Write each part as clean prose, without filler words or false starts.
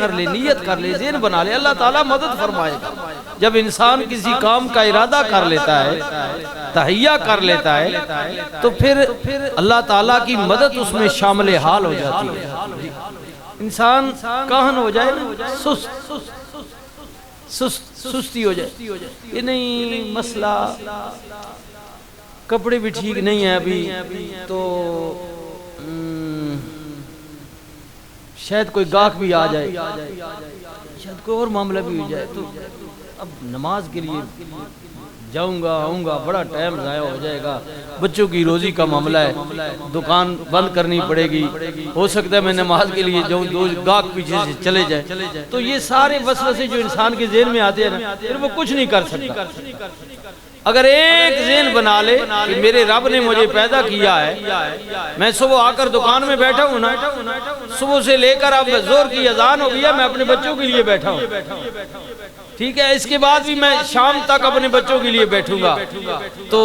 کر لے، نیت کر لے، ذہن بنا لے، اللہ تعالیٰ مدد فرمائے گا۔ جب انسان کسی کام کا ارادہ کر لیتا ہے، تہیہ کر لیتا ہے، تو پھر اللہ تعالیٰ کی مدد اس میں شامل حال ہو جاتی ہے۔ انسان کہن ہو جائے نا، سستی ہو جائے، یہ نہیں مسئلہ، کپڑے بھی ٹھیک نہیں ہیں ابھی، تو شاید کوئی گاہک بھی آ جائے، شاید کوئی اور معاملہ بھی ہو جائے، تو اب نماز کے لیے جاؤں گا آؤں گا، بڑا ٹائم ضائع ہو جائے گا، بچوں کی روزی کا معاملہ ہے، دکان بند کرنی پڑے گی، ہو سکتا ہے میں نماز کے لیے جاؤں، دو گاہک پیچھے سے چلے جائیں، تو یہ سارے وسوسے جو انسان کے ذہن میں آتے ہیں نا، پھر وہ کچھ نہیں کر سکتا۔ اگر ایک ذہن بنا لے کہ میرے رب نے مجھے پیدا کیا ہے، میں صبح آ کر دکان میں بیٹھا ہوں نا، صبح سے لے کر اب زور کی اذان ہو گیا، میں اپنے بچوں کے لیے بیٹھا ہوں، ٹھیک ہے، اس کے بعد بھی میں شام تک اپنے بچوں کے لیے بیٹھوں گا، تو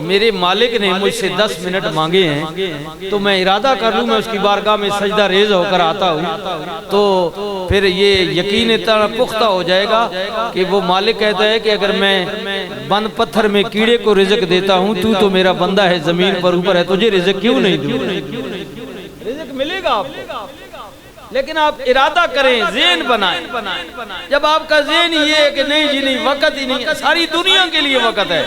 میرے مالک نے مجھ سے 10 منٹ مانگے ہیں، تو میں ارادہ کر لوں میں اس کی بارگاہ میں سجدہ ریز ہو کر آتا ہوں، تو پھر یہ یقین اتنا پختہ ہو جائے گا کہ وہ مالک کہتا ہے کہ اگر میں بند پتھر میں کیڑے کو رزق دیتا ہوں، تو میرا بندہ ہے، زمین پر اوپر ہے، تجھے رزق کیوں نہیں دوں؟ رزق ملے گا آپ کو، لیکن آپ ارادہ کریں، ذہن بنائیں۔ جب آپ کا ذہن یہ ہے کہ نہیں جی نہیں، وقت ہی نہیں، ساری دنیا کے لیے وقت ہے،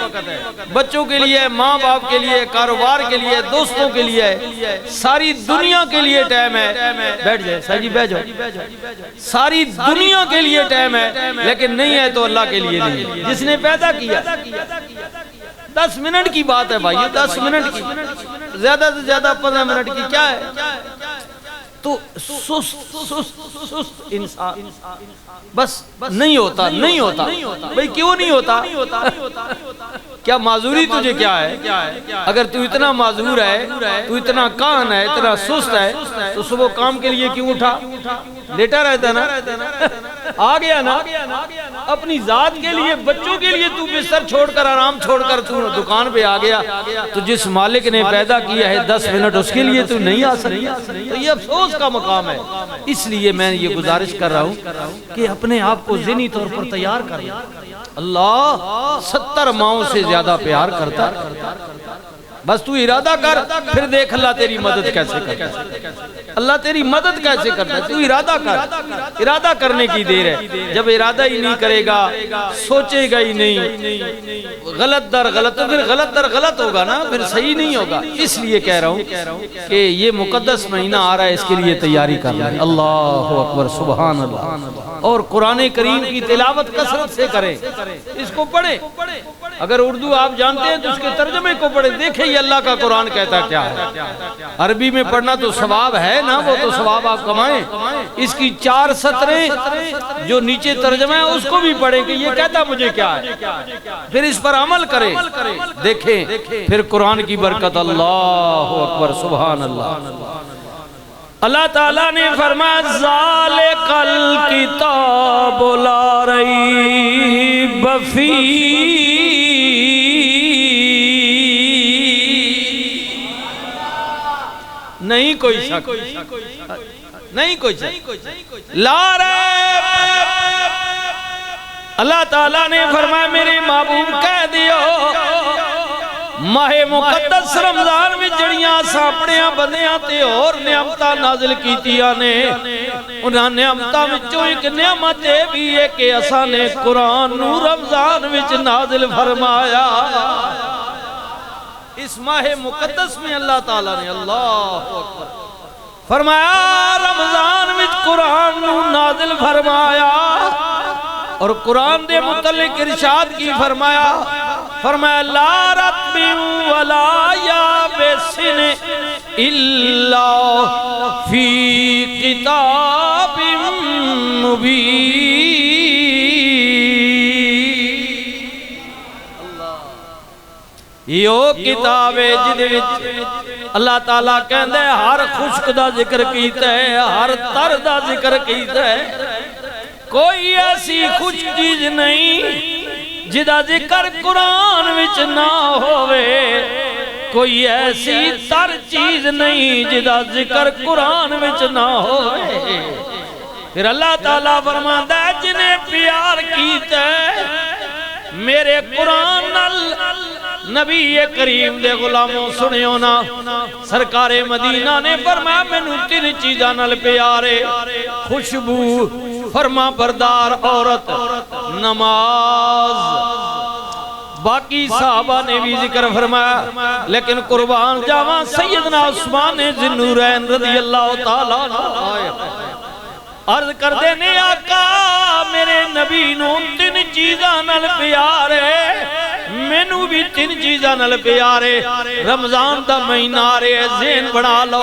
بچوں کے لیے، ماں باپ کے لیے، کاروبار کے لیے، دوستوں کے لیے، ساری دنیا کے لیے ٹائم ہے، بیٹھ جائے سر جی، بیٹھ جاؤ، ساری دنیا کے لیے ٹائم ہے، لیکن نہیں ہے تو اللہ کے لیے نہیں، جس نے پیدا کیا۔ 10 منٹ کی بات ہے بھائی، 10 منٹ کی، زیادہ سے زیادہ 15 منٹ کی، کیا ہے؟ تو سست انسان بس نہیں ہوتا، نہیں ہوتا بھئی، کیوں نہیں ہوتا؟ کیا معذوری تجھے کیا ہے؟ اگر تو اتنا معذور ہے، تو اتنا کاہن ہے، اتنا سست ہے، تو صبح کام کے لیے کیوں اٹھا؟ لیٹا رہتا نا، آ گیا نا، اپنی ذات کے لیے، بچوں کے لیے تو بستر چھوڑ کر، آرام چھوڑ کر تو دکان پہ آ گیا، تو جس مالک نے پیدا کیا ہے 10 منٹ اس کے لیے تو نہیں آ سکتا، تو یہ افسوس کا مقام ہے۔ اس لیے میں یہ گزارش کر رہا ہوں کہ اپنے آپ کو ذہنی طور پر تیار کر لیں۔ اللہ 70 ماؤں سے زیادہ پیار کرتا، بس تو ارادہ کر، پھر دیکھ اللہ تیری مدد کیسے کرتا ہے، اللہ تیری مدد کیسے کرتا ہے، تو ارادہ کر، ارادہ کرنے کی دیر ہے۔ جب ارادہ ہی نہیں کرے گا، سوچے گا ہی نہیں، غلط در غلط، تو پھر غلط در غلط ہوگا نا، پھر صحیح نہیں ہوگا۔ اس لیے کہہ رہا ہوں کہ یہ مقدس مہینہ آ رہا ہے، اس کے لیے تیاری کر لیں۔ اللہ اکبر، سبحان اللہ۔ اور قرآن کریم کی تلاوت کثرت سے کریں، اس کو پڑھیں، اگر اردو آپ جانتے ہیں تو اس کے ترجمے کو پڑھیں، دیکھیں یہ اللہ کا قرآن کہتا کیا ہے۔ عربی میں پڑھنا تو ثواب ہے نا، وہ تو ثواب آپ کمائیں، اس کی 4 سطریں جو نیچے ترجمہ ہے اس کو بھی پڑھیں کہ یہ کہتا مجھے کیا ہے، پھر اس پر عمل کریں، دیکھیں پھر قرآن کی برکت۔ اللہ اکبر، سبحان اللہ۔ اللہ تعالیٰ نے فرمایا ذالک الکتاب لا ریب فیہ، نہیں کوئی شک، نہیں کوئی شک، لا ریب۔ اللہ تعالیٰ نے فرمایا میرے محبوب کہہ دیو، ماہ مقدس رمضان میں جڑیاں ساپڑیاں بندیاں تے اور نعمتاں نازل کیتیاں نے، انہاں نعمتاں وچوں ایک نعمت بھی ہے کہ اساں نے قرآن نو رمضان وچ نازل فرمایا۔ اس ماہ مقدس میں اللہ تعالیٰ نے، اللہ اکبر، فرمایا رمضان وچ قرآن نو نازل فرمایا، اور قرآن دے متعلق ارشاد کی فرمایا، فرمایا لا رتب ولا یابس الا فی کتاب مبین۔ یو کتاب ہے جدے وچ اللہ تعالیٰ کہندے ہر خشک دا ذکر کیتا ہے، ہر تر دا ذکر کیتا ہے، کوئی ایسی خوش چیز نہیں جدا ذکر قرآن وچ نہ ہوئے، کوئی ایسی تر چیز نہیں جدا ذکر قرآن وچ نہ ہوئے۔ پھر اللہ تعالیٰ فرماتا ہے جنہیں پیار کیتا ہے میرے قرآن نبی کریم دے غلاموں سنیو نا سرکار مدینہ نے فرمایا مینوں تین چیزاں نال پیارے خوشبو فرما بردار عورت نماز باقی صحابہ نے بھی ذکر فرمایا لیکن قربان جاواں سیدنا عثمان ذوالنورین رضی اللہ تعالیٰ عنہ عرض کر دینے آقا میرے نبی نو تین چیزاں نال پیارے مینوں بھی تین چیزاں نال پیارے رمضان دا مہینہ رہے ذہن بڑھا لو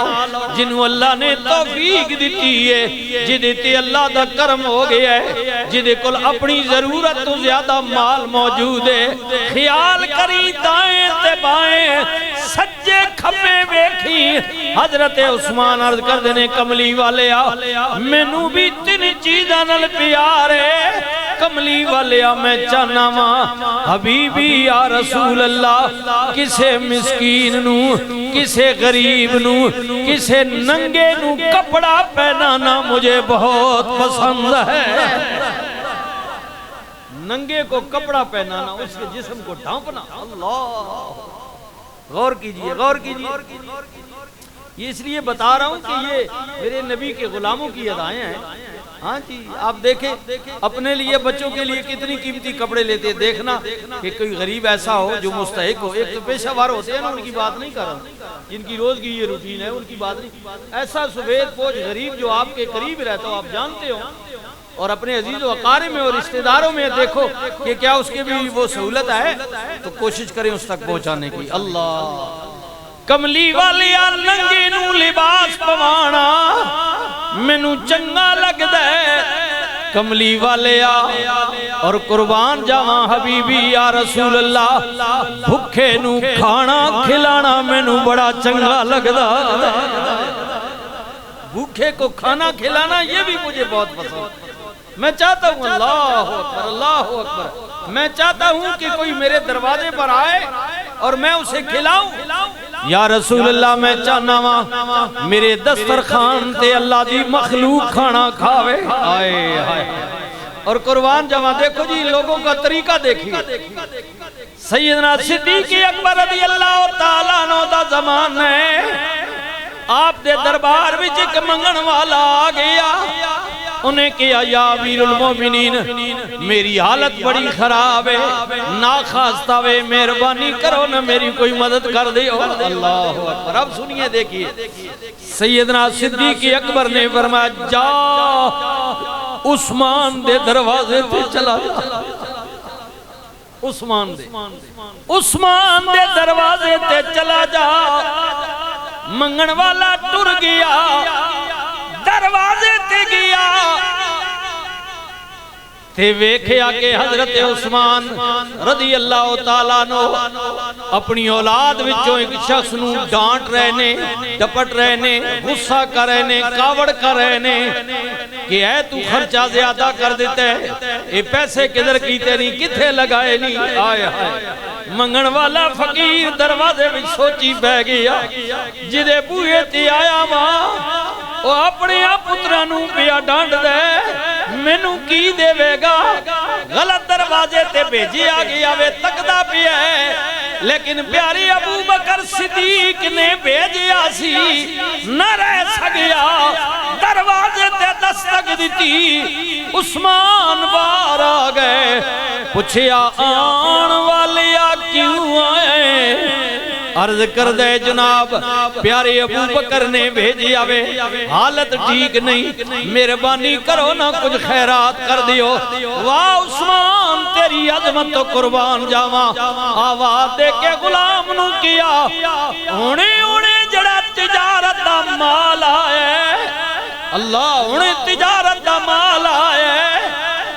جنہوں اللہ نے توفیق دیتی ہے جدے تے اللہ دا کرم ہو گیا ہے جدے کل اپنی ضرورت تو زیادہ مال موجود ہے خیال کری دائیں تے بائیں سجے کھپے بیکھی حضرت عثمان عرض کر دینے کملی والے مینوں بھی تین چیزاں نال پیارے کملی والے میں چاہنا ماں حبیبی یا رسول اللہ کسے مسکین نو کسے غریب نو کسے ننگے نو کپڑا پہنانا مجھے بہت پسند ہے ننگے کو کپڑا پہنانا اس کے جسم کو ڈھانپنا اللہ غور کیجئے غور کیجئے یہ اس لیے بتا رہا ہوں کہ یہ میرے نبی کے غلاموں کی ادائیں ہیں ہاں جی آپ دیکھیں اپنے لیے بچوں کے لیے کتنی قیمتی کپڑے لیتے دیکھنا کہ کوئی غریب ایسا ہو جو مستحق ہو ایک تو پیشہ وار ہوتے ہیں نا ان کی بات نہیں کر رہا جن کی روز کی یہ روٹین ہے ان کی بات نہیں ایسا سفید پوش غریب جو آپ کے قریب رہتا ہو آپ جانتے ہو اور اپنے عزیز و اقارب میں اور رشتہ داروں میں دیکھو کہ کیا اس کے بھی وہ سہولت ہے تو کوشش کریں اس تک پہنچانے کی اللہ کملی والیا ننگے نو لباس پوانا مینوں چنگا لگدا ہے کملی والیا اور قربان جاواں حبیبی یا رسول اللہ بھوکے نو کھانا کھلانا مینوں بڑا چنگا لگدا بھوکے کو کھانا کھلانا یہ بھی مجھے بہت پسند میں چاہتا ہوں اللہ اکبر میں چاہتا ہوں کہ کوئی میرے دروازے پر آئے اور میں اسے کھلاؤں یا رسول اللہ میں چاہنا ہاں میرے دسترخوان تے اللہ دی مخلوق کھانا کھاوے آئے آئے اور قربان جاواں دیکھو جی لوگوں کا طریقہ دیکھیے سیدنا صدیق اکبر رضی اللہ تعالیٰ عنہ دا زمان ہے آپ دے دربار وچ ایک منگن والا آ گیا انہیں کہا یا امیر المومنین میری حالت بڑی خراب ہے ناخواستہ وے مہربانی کرو نہ میری کوئی مدد کر دیو اللہ اکبر اب سنیے دیکھیے سیدنا صدیق اکبر نے فرمایا جا عثمان دے دروازے تے چلا جا عثمان دے دروازے تے چلا جا منگن والا ٹر گیا دروازے تے گیا تے ویکھیا کہ حضرت عثمان رضی اللہ تعالیٰ عنہ اپنی اولاد وچوں ایک شخص نو ڈانٹ رہے نے ڈپٹ رہے نے غصہ کر رہے نے کاوڑ کر رہے نے کہ اے تو خرچہ زیادہ کر دیتے اے پیسے کدھر کیتے نہیں کتھے لگائے نہیں آئے آئے منگن والا فقیر دروازے وچ سوچی بہ گیا جدے بوئے تے آیا ماں وہ اپنے پترانوں پیا ڈانٹ دے مینوں کی دے وے گا غلط دروازے تے بھیجی آگیا وے تکدا پیا ہے لیکن پیاری ابو بکر صدیق نے بھیجیا سی نہ رہ سکیا دروازے تے دستک دیتی عثمان بار آ گئے پوچھیا آن والیا کیوں آئے عرض کر دے جناب پیارے ابو بکر نے بھیجی آوے حالت ٹھیک نہیں مہربانی کرو نہ کچھ خیرات کر دیو واہ عثمان تیری عظمت تو قربان جاواں آواز دے کے غلام نو کیا انہیں جڑا تجارت دا مال آئے اللہ انہیں تجارت دا مال آئے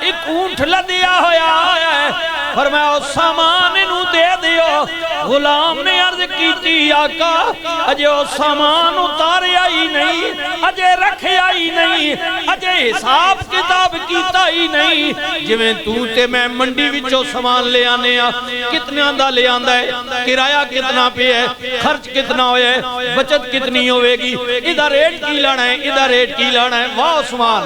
ایک اونٹ لدیا ہویا ہے فرمایا اس سامان انہوں دے دیو غلام نے عرض کیتی آقا اجے او سامان اتاریا ہی نہیں, اجے رکھیا ہی نہیں, اجے حساب کتاب کیتا ہی نہیں. جویں تو تے میں منڈی وچوں سامان لے آنے آ, کتنا دا لے آندا ہے, کرایہ کتنا پہ ہے, خرچ کتنا ہویا ہے, بچت کتنی ہوئے گی, ادھا ریٹ کی لانا ہے, ادھا ریٹ کی لانا ہے. واہ عثمان,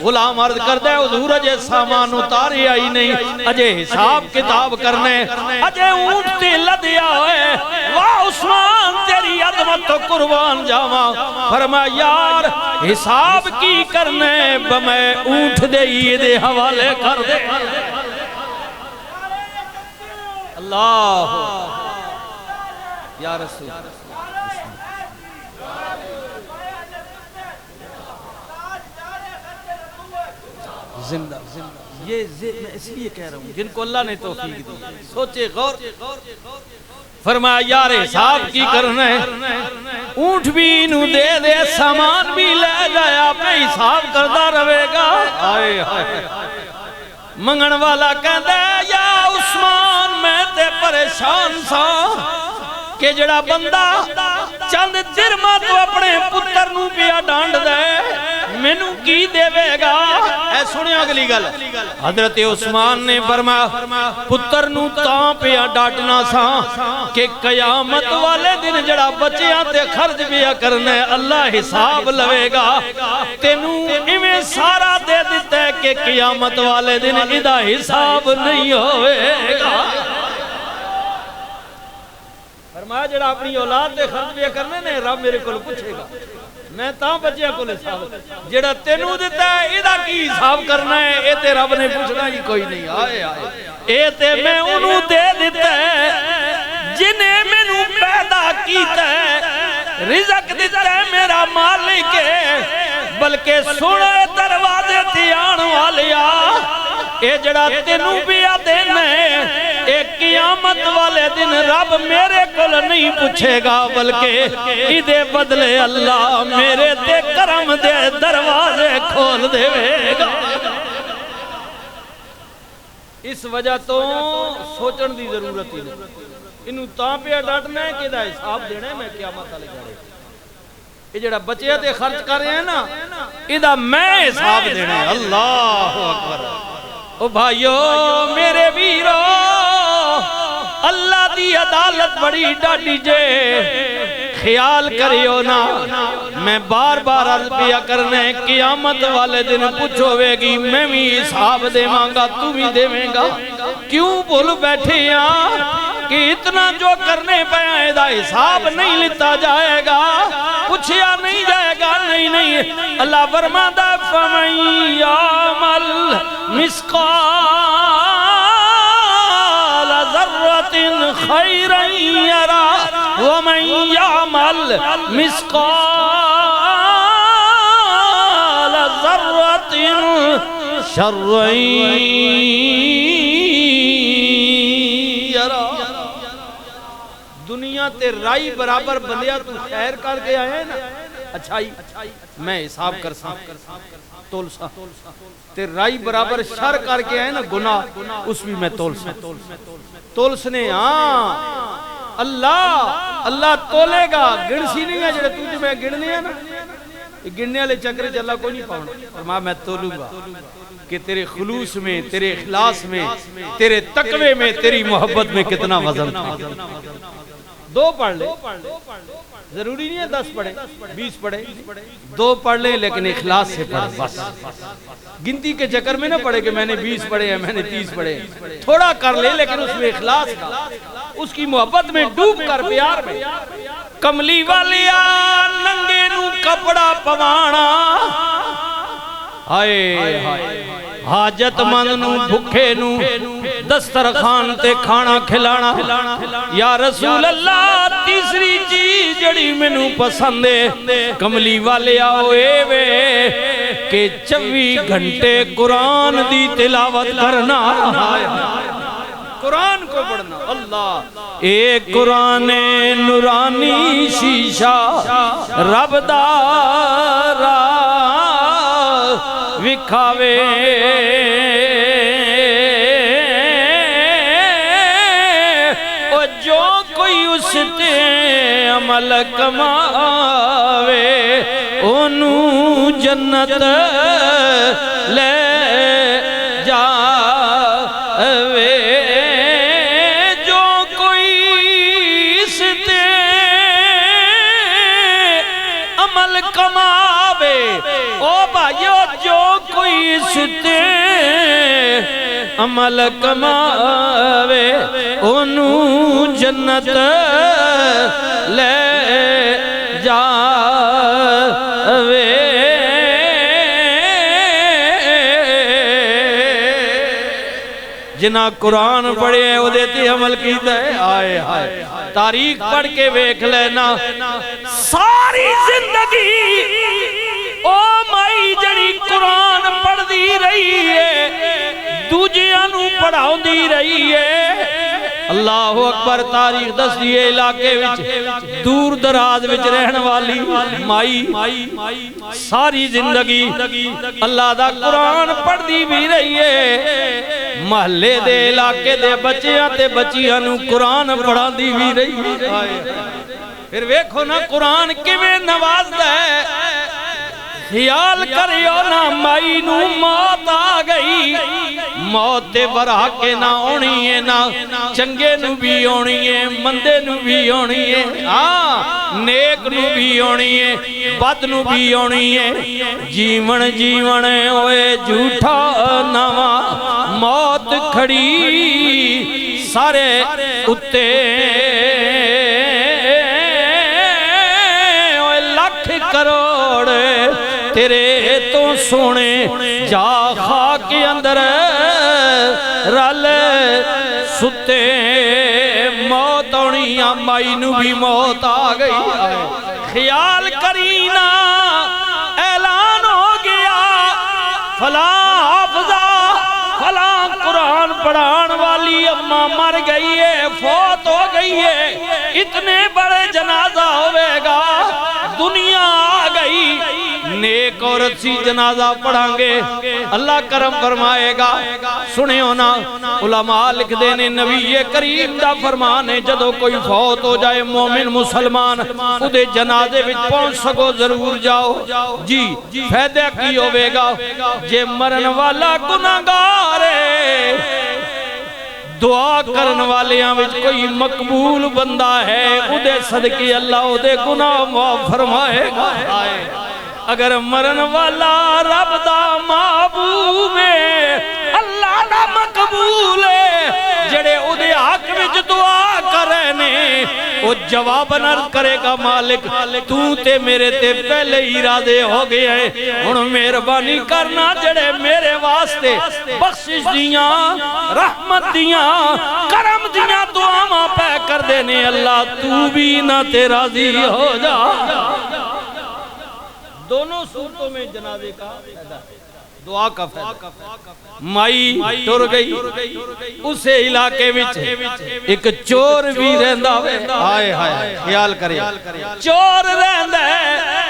غلام عرض کردہ ہے حضور اجے سامان اتاریا ہی نہیں, اجے حساب کتاب کرنے, اجے اونٹ تے لدیا ہوئے. واہ عثمان تیری عظمت تو قربان جاواں. فرمایا یار حساب کی کرنے بمیں اونٹ دے دے حوالے کر دے. اللہ یا رسول زندہ. یہ میں اس لیے کہہ رہا ہوں جن کو اللہ نے توفیق دی سوچے غور. فرمایا یار حساب کی کرنا ہے, اونٹ بھی انہوں دے دے, سامان بھی لے جایا, اپنے حساب کردہ رہے گا. منگن والا کہتا ہے یا عثمان میں تے پریشان سا کہ جڑا بندہ چند درمہ تو اپنے پتر نو پیا ڈانڈ دے مینوں کی دے گا. اے سنیا اگلی گل, حضرت عثمان نے فرمایا پتر نو تاں پیا ڈانٹنا سا کہ قیامت والے دن جڑا بچیاں تے خرچ پیا کرنے اللہ حساب لوے گا. تینوں ایویں سارا دے دیتا ہے کہ قیامت والے دن ادھا حساب نہیں ہوئے گا. فرمایا جڑا اپنی اولاد دے خرچ پیا کرنے نے رب میرے کو پوچھے گا, میں تاں بچیاں کو حساب, جڑا تینوں دیتا ہے ادھا کی حساب کرنا ہے, اے تے رب نے پوچھنا ہی کوئی نہیں. آئے اے تے میں انہوں دے دیتا ہے جنہیں میں پیدا کیتا ہے, رزق دیتا ہے میرا مالک ہے, بلکہ سنے دروازے تیان والیا اے جڑا تینوں بیا دینے اے قیامت والے دن رب میرے کل نہیں پوچھے گا, بلکہ ادھے بدلے اللہ میرے تے کرم دے دروازے کھول دے گا. اس وجہ تو سوچن دی ضرورت ہی نہیں, انہوں تاں پہ ڈاٹنا ہے کہ دا حساب دینا ہے میں قیامت والے جا رہے. یہ جڑا بچے تے خرچ کر رہے ہیں نا ادھا میں حساب دینا ہے. اللہ اکبر. او بھائیو میرے ویرو اللہ دی عدالت بڑی ڈاڈی جے, خیال کریو نا میں بار بار عرض پیا کرنے قیامت والے دن پوچھوے گی میں بھی حساب دے مانگا تو بھی دے مانگا. کیوں بھول بیٹھے ہیں کہ اتنا جو کرنے پہ آئے دا حساب نہیں لیتا جائے گا, پوچھیا نہیں جائے گا. نہیں نہیں اللہ فرماتا فَمَن يَعْمَلْ مِثْقَالَ ذَرَّةٍ خَيْرًا يَرَهُ وَمَن يَعْمَلْ مِثْقَالَ ذَرَّةٍ شَرًّا يَرَهُ. دنیا تے رائی برابر بندیا تو خیر کر کے آئے نا, اچھائی میں حساب کر سا تول سا, تے رائی برابر شر کر کے آئے نا گناہ اس بھی میں تول سا. تول سنے ہاں اللہ تولے گا, گنسی نہیں ہے جڑے تجھے میں گننے ہیں نا, گننے والے چکرے چ اللہ کوئی نہیں پاؤنا. فرمایا میں تولوں گا کہ تیرے خلوص میں, تیرے اخلاص میں, تیرے تقوی میں, تیری محبت میں کتنا وزن تھا. 2 پڑھ لے, ضروری نہیں ہے 10 پڑھے 20 پڑھے, 2 پڑھ لیں لیکن اخلاص سے پڑھ. بس گنتی کے چکر میں نہ پڑھے کہ میں نے 20 پڑھے ہیں میں نے 30 پڑھے, تھوڑا کر لے لیکن اس میں اخلاص کا, اس کی محبت میں ڈوب کر پیار میں. کملی والیا ننگے نو کپڑا پوانا, آئے حاجت مند نو بھکھے نو دسترخوان تے کھانا کھلانا. یا رسول اللہ تیسری چیز جڑی مینوں پسند ہے کملی والے آئے وے کہ 24 گھنٹے قرآن دی تلاوت کرنا, قرآن کو پڑھنا. اللہ اے قرآن نورانی شیشہ رب دارا وکھاوے, او جو کوئی اس تے عمل کماوے اونوں جنت لے جاوے جو کوئی ستے عمل کماوے او بھائیو جو کوئی ستے عمل کماوے اونوں جنت لے جاوے جنہ قرآن پڑھے او دیتے عمل کیتا ہے آئے آئے تاریخ پڑھ کے ویکھ لینا ساری زندگی او مائی جڑی قرآن پڑھ دی رہی ہے دوجیانو پڑھاؤں دی رہی ہے اللہ اکبر تاریخ دس دیئے علاقے وچ دور دراز وچ رہن والی مائی ساری زندگی اللہ دا قرآن پڑھ دی بھی رہی ہے محلے دے علاقے دے بچیاں تے بچیاں نو قرآن پڑھا دی بھی رہی ہے پھر ویکھو نا قرآن کیویں نوازدا ہے خیال کریو نا مائی نو موت آ گئی موت تے برا کے نہ ہونی ہے نہ چنگے نو بھی ہونی ہے مندے نو بھی ہونی ہے نیک نو بھی ہونی ہے بد نو بھی ہونی ہے جیون جیون ہوئے جھوٹا نواں موت کھڑی سارے اتے لکھ کروڑ تیرے تو سونے جا خاک کے اندر رل ستے موت ہونی مائی نو بھی موت آ گئی خیال کرینا اعلان ہو گیا فلاں حافظہ فلاں قرآن پڑھان والی اماں مر گئی ہے فوت ہو گئی ہے اتنے بڑے جنازہ ہوئے گا دنیا آ گئی نیک عورت سی جنازہ پڑھاں گے اللہ کرم فرمائے گا سنے ہونا علماء لکھ دینے نبی کریم دا فرمان ہے جدو کوئی فوت ہو جائے مومن مسلمان خودے جنازے وچ پہنچ سکو ضرور جاؤ جی فیدہ کی ہوئے گا جے مرن والا گناہگار ہے دعا کرن والیاں وچ کوئی مقبول بندہ ہے اودے صدقے اللہ اودے گناہ معاف فرمائے گا اگر مرن والا رب دا محبوب ہے اللہ دا مقبول ہے جڑے اودے حق وچ دعا کرنے او جواب نرد کرے گا مالک تو تے میرے تے پہلے ہی راضے ہو گئے ہیں ہن مہربانی کرنا جڑے میرے واسطے بخشش دیاں رحمت دیاں کرم دیاں دعاواں پہ کر دینے اللہ تو بھی نہ تے راضی ہو جا دونوں صورتوں میں جنازے کا دعا کا فیض مائی ٹر گئی اسے علاقے وچ ایک چور بھی رہندا ہائے ہائے خیال کرے چور رہندا ہے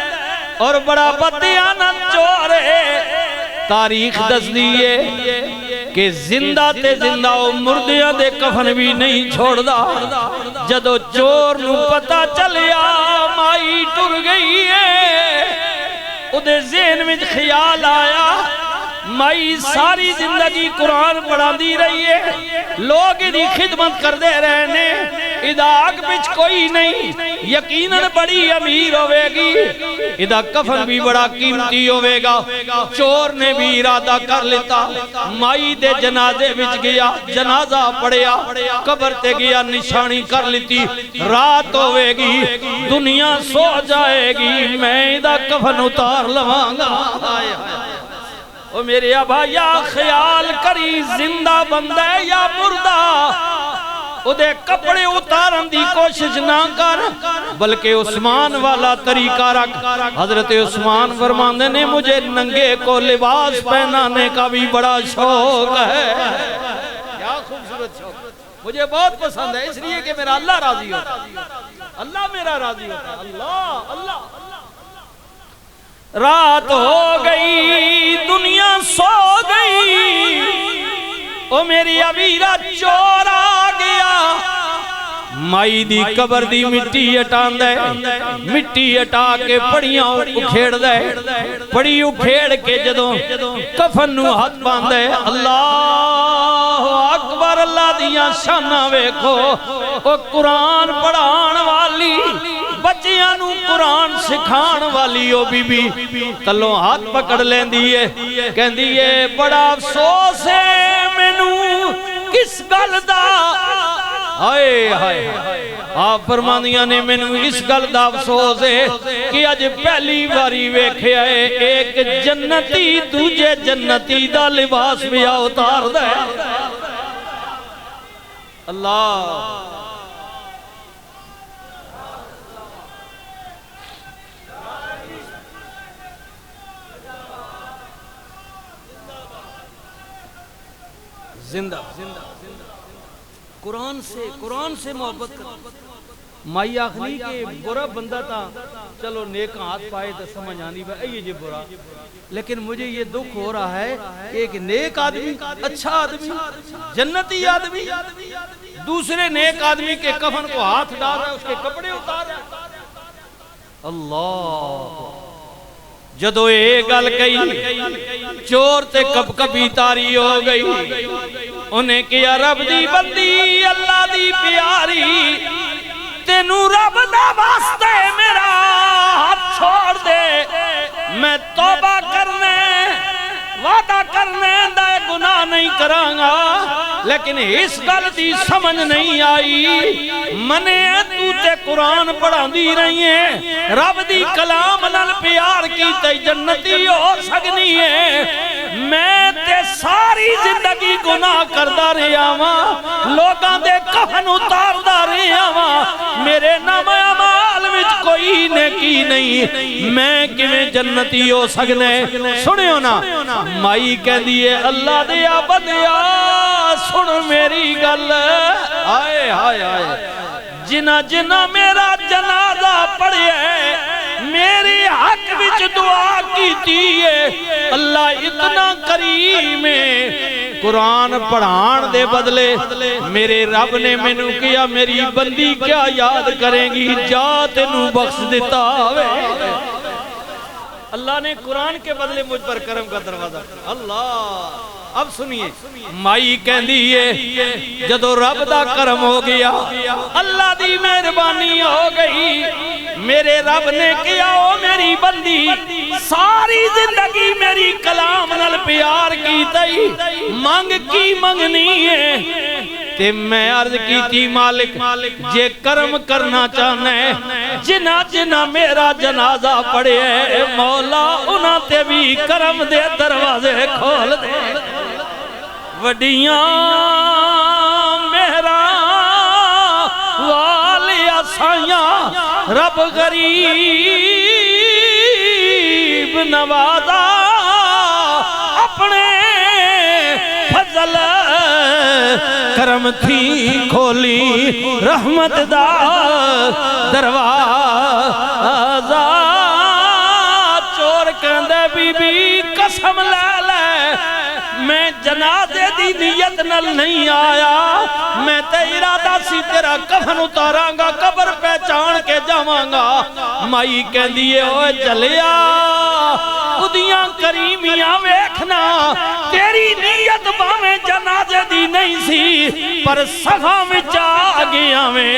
اور بڑا بدیانت چور ہے تاریخ دس دیئے کہ زندہ تے زندہ او مردیاں دے کفن بھی نہیں چھوڑ دا جدو چور نو پتہ چلیا مائی ٹر گئی ہے اُدھے ذہن میں خیال آیا مائی ساری زندگی قرآن پڑھا دی رہی ہے لوگ ادھی خدمت کر دے رہنے ادھا آگ بچ کوئی نہیں یقیناً بڑی امیر ہوئے گی ادھا کفن بھی بڑا قیمتی ہوئے گا چور نے بھی ارادہ کر لیتا مائی دے جنازے بچ گیا جنازہ پڑیا قبر تے گیا نشانی کر لیتی رات ہوئے گی دنیا سو جائے گی میں ادھا کفن اتار لوانگا او میرے ابا یا خیال کری زندہ بندہ یا مردہ او دے کپڑے اتارن دی کوشش نہ کر بلکہ عثمان والا طریقہ رکھ حضرت عثمان فرماندے نے مجھے ننگے کو لباس پہنانے کا بھی بڑا شوق ہے کیا خوبصورت شوق مجھے بہت پسند ہے اس لیے کہ میرا اللہ راضی ہوتا اللہ میرا راضی ہوتا اللہ اللہ رات ہو گئی دنیا سو گئی او میری ابیرہ چور آ گیا مائی دی قبر دی مٹی ہٹاندا ہے، مٹی ہٹا کے پڑیاں اکھیڑدا ہے، پڑی اکھیڑ کے جدوں کفن نو ہاتھ پاندا ہے، اللہ اکبر، اللہ دیاں شاناں ویکھو، او قرآن پڑھان والی، بچیاں نو قرآن سکھان والی او بی بی تلوں ہاتھ پکڑ لیندی ہے، کہندی ہے بڑا افسوس ہے مینوں کس گل دا، ہائے ہائے آپ فرمانیاں نے مینوں اس گل دا افسوس ہے کہ اج پہلی باری ویکھیا ہے ایک جنتی دوجے جنتی دا لباس بھی اتار دے، اللہ زندہ قرآن سے محبت کر، مائی آخری کہ برا بندہ تھا، چلو نیک ہاتھ پائے تو سمجھ آنی بھائی یہ جی برا، لیکن مجھے یہ دکھ ہو رہا ہے کہ ایک نیک آدمی، اچھا آدمی، جنتی آدمی دوسرے نیک آدمی کے کفن کو ہاتھ ڈال رہا ہے، اس کے کپڑے اتار رہا ہے۔ اللہ جدو اے گل کئی چور تے کب کبھی تاری ہو گئی، انہیں کیا رب دی بندی اللہ دی پیاری، تینوں رب دا واسطے میرا ہاتھ چھوڑ دے، میں توبہ کرنے وعدہ کرنے دا گناہ نہیں کرانگا، لیکن اس گل دی سمجھ نہیں آئی، منے تو تے قرآن پڑھان دی رہی ہے، رب دی کلام نال پیار کی تے جنتی ہو سکنی ہے، میں تے ساری زندگی گناہ کردہ رہا ہوں، لوگاں دے کفن اتاردہ رہا ہوں، میرے نام اعمال وچ کوئی نیکی نہیں، میں کیویں جنتی ہو سکنے، سنیو نا مائی کہہ دیئے اللہ دیا بدیا سن میری گل، آئے آئے آئے جنہ جنہ میرا جنازہ پڑھے میری حق وچ دعا کیتی ہے، اللہ اتنا کریم ہے، قرآن پڑھان دے بدلے میرے رب نے مینوں کیا میری بندی کیا یاد کریں گی، جا تینوں بخش دیتا ہوئے، اللہ نے قرآن کے بدلے مجھ پر کرم کا دروازہ، اللہ اب سنیے مائی کہندی ہے جدو رب دا کرم ہو گیا، اللہ دی مہربانی ہو گئی، میرے رب نے کیا او میری بندی ساری زندگی میری کلام نال پیار کی تئی، مانگ کی منگنی ہے، تے میں عرض کی تھی مالک جے کرم کرنا چاہنا ہے، جنہ جنہ میرا جنازہ پڑے ہے مولا انہاں تے بھی کرم دے دروازے کھول دے، وڈیاں مہرا والی آسائیاں رب غریب نوازا، اپنے فضل کرم تھی کھولی رحمت دا دروازہ، چور کہندے بی بی قسم لے لے میں جنازے دی نیت نل نہیں آیا، میں تے ارادہ سی تیرا کفن اتاراں گا، قبر پہچان کے جاواں گا، مائی کہندی ہے اوے چلیا خودیاں کریمیاں ویکھنا، تیری نیت باویں جنازے دی نہیں سی پر صفاں وچ آ گیا میں،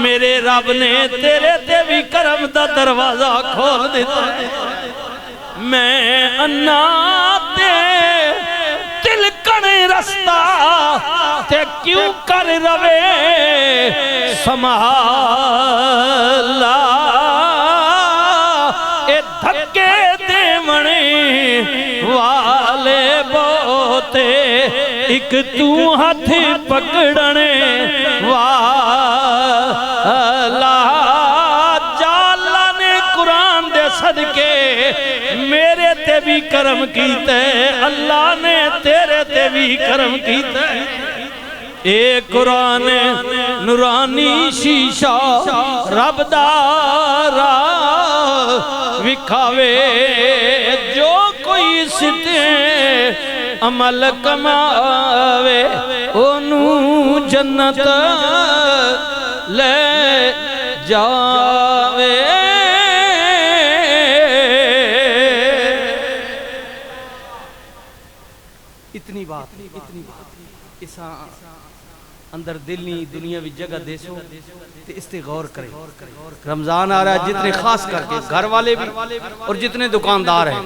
میرے رب نے تیرے تے بھی کرم دا دروازہ کھول دیتا، میں انا تے تلکنے رستہ تے کیوں کر روے سمحالا، اے دھکے دیونے والے بوتے ایک تو ہاتھ پکڑنے والا، جالا نے قرآن دے صدقے میرے تے بھی کرم کیتے، اللہ نے تیرے تے بھی کرم کیتے، اے قرآن نورانی شیشہ رب دارا وکھاوے، جو کوئی ستے عمل کماوے انہوں جنت لے جاوے اتنی بات اسا اندر دل نہیں دنیا بھی جگہ دے سو تے اس تے غور کرے رمضان آ رہا ہے جتنے خاص کر کے گھر والے بھی اور جتنے دکاندار ہیں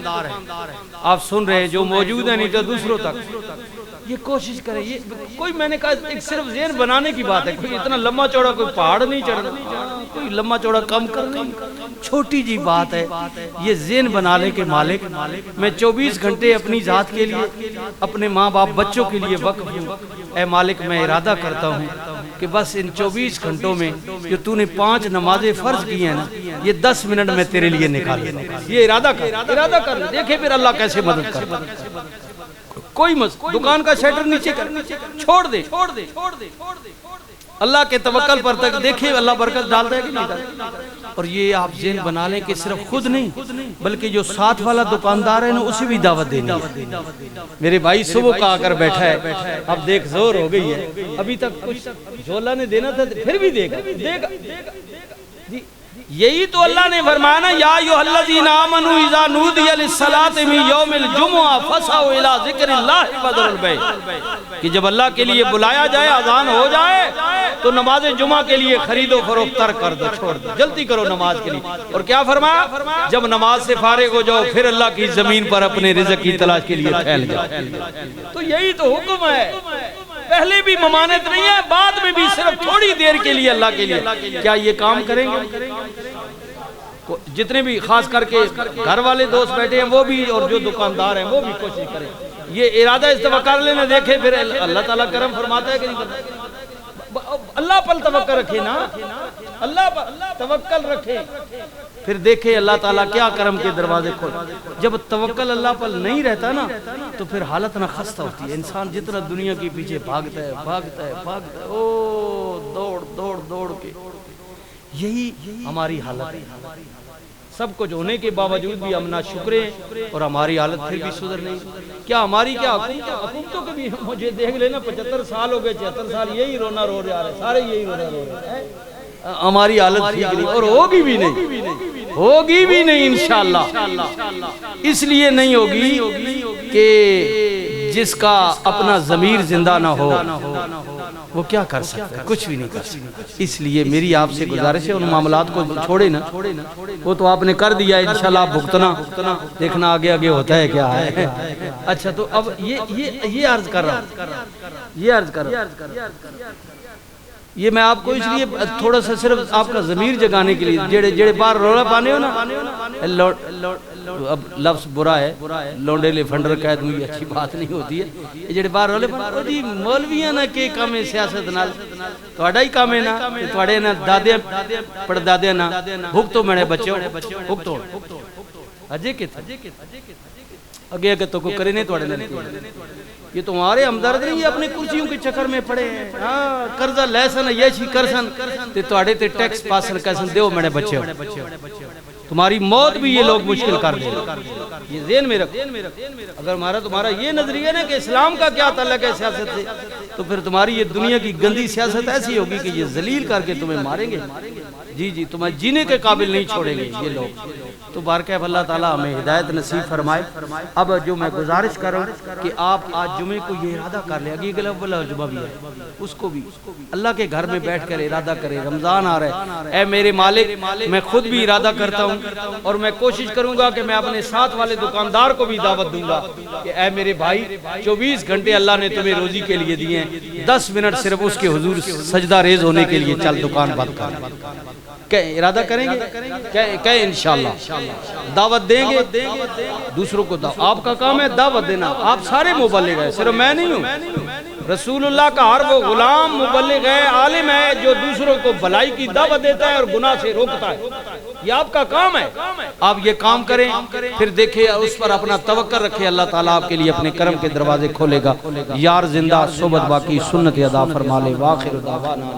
آپ سن رہے ہیں جو موجود ہیں نہیں تو دوسروں تک یہ کوشش کریں یہ کوئی میں نے کہا ایک صرف ذہن بنانے کی بات ہے کوئی اتنا لمبا چوڑا کوئی پہاڑ نہیں چڑھنا کوئی لمبا چوڑا کم کرنا چھوٹی جی بات ہے یہ ذہن بنانے کے مالک میں 24 گھنٹے اپنی ذات کے لیے اپنے ماں باپ بچوں کے لیے وقف ہوں اے مالک میں ارادہ کرتا ہوں کہ بس ان 24 گھنٹوں میں جو تو نے 5 نمازیں فرض کی ہیں نا یہ 10 منٹ میں تیرے لیے نکال یہ ارادہ کر دیکھیں پھر اللہ کیسے مدد کرتا کوئی دکان کا شٹر نیچے کر چھوڑ دے اللہ کے توکل پر تک دیکھیں اللہ برکت ڈالتا ہے کہ نہیں ڈالتا اور یہ آپ ذہن بنا لیں کہ صرف خود نہیں بلکہ جو ساتھ والا دکاندار ہے نا اسے بھی دعوت دینی ہے میرے بھائی صبح کا آ کر بیٹھا ہے اب دیکھ زور ہو گئی ہے ابھی تک کچھ جھولا نے دینا تھا پھر بھی دے گا یہی تو اللہ نے فرمایا نا یا ایھا الذین آمنوا اذا نودی للصلاۃ من یوم الجمعہ فاسعوا الی ذکر اللہ وذروا البیع کہ جب اللہ کے لیے بلایا جائے اذان ہو جائے تو نماز جمعہ کے لیے خرید و فروخت ترک کر دو چھوڑ دو جلدی کرو نماز کے لیے اور کیا فرمایا جب نماز سے فارغ ہو جاؤ پھر اللہ کی زمین پر اپنے رزق کی تلاش کے لیے پھیل جاؤ تو یہی تو حکم ہے پہلے بھی ممانت نہیں ہے بعد میں بھی صرف تھوڑی دیر کے لیے اللہ کے لیے کیا یہ کام کریں گے جتنے بھی خاص کر کے گھر والے دوست بیٹھے ہیں وہ بھی اور جو دکاندار ہیں وہ بھی کوشش کریں یہ ارادہ استوا کر لینا دیکھیں پھر اللہ تعالیٰ کرم فرماتا ہے کہ نہیں کرتا اللہ پر توکل رکھے نا اللہ پر توکل رکھے پھر دیکھیں اللہ تعالیٰ کیا کرم کے دروازے کھول جب توکل اللہ پر نہیں رہتا نا تو پھر حالت نہ خستہ ہوتی ہے انسان جتنا دنیا کے پیچھے بھاگتا ہے دوڑ کے یہی ہماری حالت ہے سب کچھ ہونے کے باوجود بھی ہم ناشکرے ہیں اور ہماری حالت پھر بھی سدھر نہیں کیا ہماری کیا حکومتوں کے بھی مجھے دیکھ لینا 75 سال ہو گئے 76 سال یہی رونا رو رہے آ رہے سارے یہی رونا رو رہے ہیں ہماری حالت ٹھیک نہیں اور ہوگی بھی نہیں انشاءاللہ اس لیے نہیں ہوگی کہ جس کا اپنا ضمیر زندہ نہ ہو وہ کیا کر سکتا ہے کچھ بھی نہیں کر سکتا اس لیے میری آپ سے گزارش ہے ان معاملات کو چھوڑے نا وہ تو آپ نے کر دیا انشاءاللہ آپ بھگتنا دیکھنا آگے ہوتا ہے کیا ہے اچھا تو اب یہ عرض کر رہا ہوں یہ میں آپ کو اس لیے تھوڑا سا صرف آپ کا ضمیر جگانے کے لیے جڑے بار رولا پانے ہو نا اب لفظ برا ہے لونڈے لے فنڈر قید ہوئی اچھی بات نہیں ہوتی ہے جڑے بار رولے جی مولویاں نہ کہ کام ہے سیاست نال تہاڈا ہی کام ہے نا تہاڈے نا دادے پڑدادے نا بھگتو منے بچو بھگتو اجے کتے اگے تو کو کرے نہیں تہاڈے نال یہ تمہارے ہمدرد نہیں یہ اپنے کرسیوں کے چکر میں پڑے ہیں قرضہ لے سن یہ چی کر سن تے تہاڈے تے ٹیکس پاسن کسن دیو منے بچو تمہاری موت بھی یہ لوگ مشکل کر دیں یہ ذہن میں رکھ اگر تمہارا یہ نظریہ ہے کہ اسلام کا کیا تعلق ہے سیاست سے تو پھر تمہاری یہ دنیا کی گندی سیاست ایسی ہوگی کہ یہ ذلیل کر کے تمہیں ماریں گے جی تمہیں جینے کے قابل نہیں چھوڑیں گے یہ لوگ تو بارکہ اللہ تعالیٰ ہمیں ہدایت نصیب فرمائے اب جو میں گزارش کر رہا ہوں کہ آپ آج جمعے کو یہ ارادہ کر لیں اگلی گلہ جمعہ بھی ہے اس کو بھی اللہ کے گھر میں بیٹھ کر ارادہ کریں رمضان آ رہا ہے اے میرے مالک میں خود بھی ارادہ کرتا ہوں اور میں کوشش کروں گا کہ میں اپنے ساتھ والے دکاندار کو بھی دعوت دوں گا کہ اے میرے بھائی 24 گھنٹے اللہ نے تمہیں روزی کے لیے دیے ہیں 10 منٹ صرف اس کے حضور سجدہ ریز ہونے کے لیے چل دکان بند کر کہ ارادہ کریں گے کہ انشاءاللہ دعوت دیں گے دوسروں کو آپ کا کام ہے دعوت دینا آپ سارے مبلغ ہیں صرف میں نہیں ہوں رسول اللہ کا ہر وہ غلام مبلغ ہے عالم ہے جو دوسروں کو بھلائی کی دعوت دیتا ہے اور گناہ سے روکتا ہے یہ آپ کا کام ہے آپ یہ کام کریں پھر دیکھیں اس پر اپنا توکل رکھیں اللہ تعالیٰ آپ کے لیے اپنے کرم کے دروازے کھولے گا یار زندہ صحبت باقی سنت ادا فرما لے واخر دعوانا